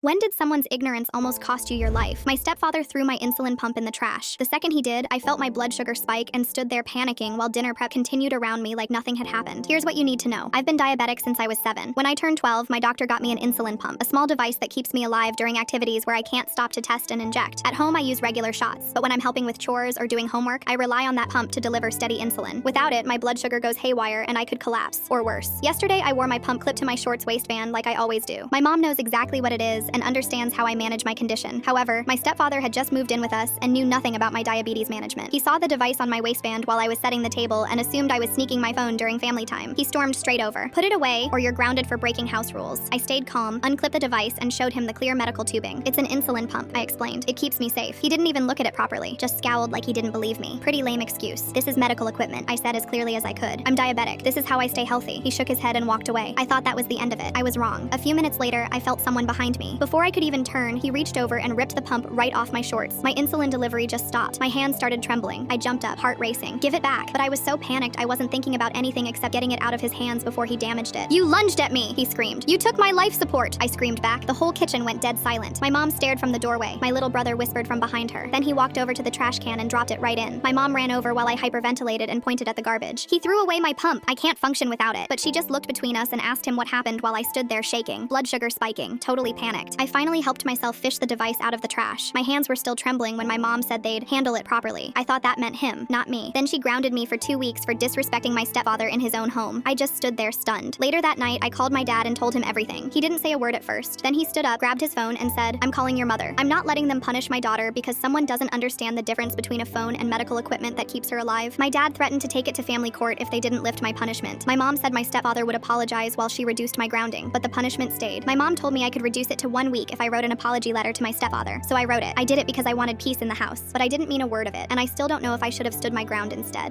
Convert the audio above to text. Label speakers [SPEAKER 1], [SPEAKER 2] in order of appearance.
[SPEAKER 1] When did someone's ignorance almost cost you your life? My stepfather threw my insulin pump in the trash. The second he did, I felt my blood sugar spike and stood there panicking while dinner prep continued around me like nothing had happened. Here's what you need to know. I've been diabetic since I was 7. When I turned 12, my doctor got me an insulin pump, a small device that keeps me alive during activities where I can't stop to test and inject. At home, I use regular shots, but when I'm helping with chores or doing homework, I rely on that pump to deliver steady insulin. Without it, my blood sugar goes haywire and I could collapse, or worse. Yesterday, I wore my pump clipped to my shorts waistband like I always do. My mom knows exactly what it is and understands how I manage my condition. However, my stepfather had just moved in with us and knew nothing about my diabetes management. He saw the device on my waistband while I was setting the table and assumed I was sneaking my phone during family time. He stormed straight over. "Put it away, or you're grounded for breaking house rules." I stayed calm, unclipped the device, and showed him the clear medical tubing. "It's an insulin pump," I explained. "It keeps me safe." He didn't even look at it properly, just scowled like he didn't believe me. "Pretty lame excuse. This is medical equipment," I said as clearly as I could. "I'm diabetic. This is how I stay healthy." He shook his head and walked away. I thought that was the end of it. I was wrong. A few minutes later, I felt someone behind me. Before I could even turn, he reached over and ripped the pump right off my shorts. My insulin delivery just stopped. My hands started trembling. I jumped up, heart racing. "Give it back." But I was so panicked I wasn't thinking about anything except getting it out of his hands before he damaged it. "You lunged at me," he screamed. "You took my life support," I screamed back. The whole kitchen went dead silent. My mom stared from the doorway. My little brother whispered from behind her. Then he walked over to the trash can and dropped it right in. My mom ran over while I hyperventilated and pointed at the garbage. "He threw away my pump. I can't function without it." But she just looked between us and asked him what happened while I stood there shaking, blood sugar spiking, totally panicked. I finally helped myself fish the device out of the trash. My hands were still trembling when my mom said they'd handle it properly. I thought that meant him, not me. Then she grounded me for 2 weeks for disrespecting my stepfather in his own home. I just stood there stunned. Later that night, I called my dad and told him everything. He didn't say a word at first. Then he stood up, grabbed his phone, and said, "I'm calling your mother. I'm not letting them punish my daughter because someone doesn't understand the difference between a phone and medical equipment that keeps her alive." My dad threatened to take it to family court if they didn't lift my punishment. My mom said my stepfather would apologize while she reduced my grounding, but the punishment stayed. My mom told me I could reduce it to 1 week if I wrote an apology letter to my stepfather, so I wrote it. I did it because I wanted peace in the house, but I didn't mean a word of it, and I still don't know if I should have stood my ground instead.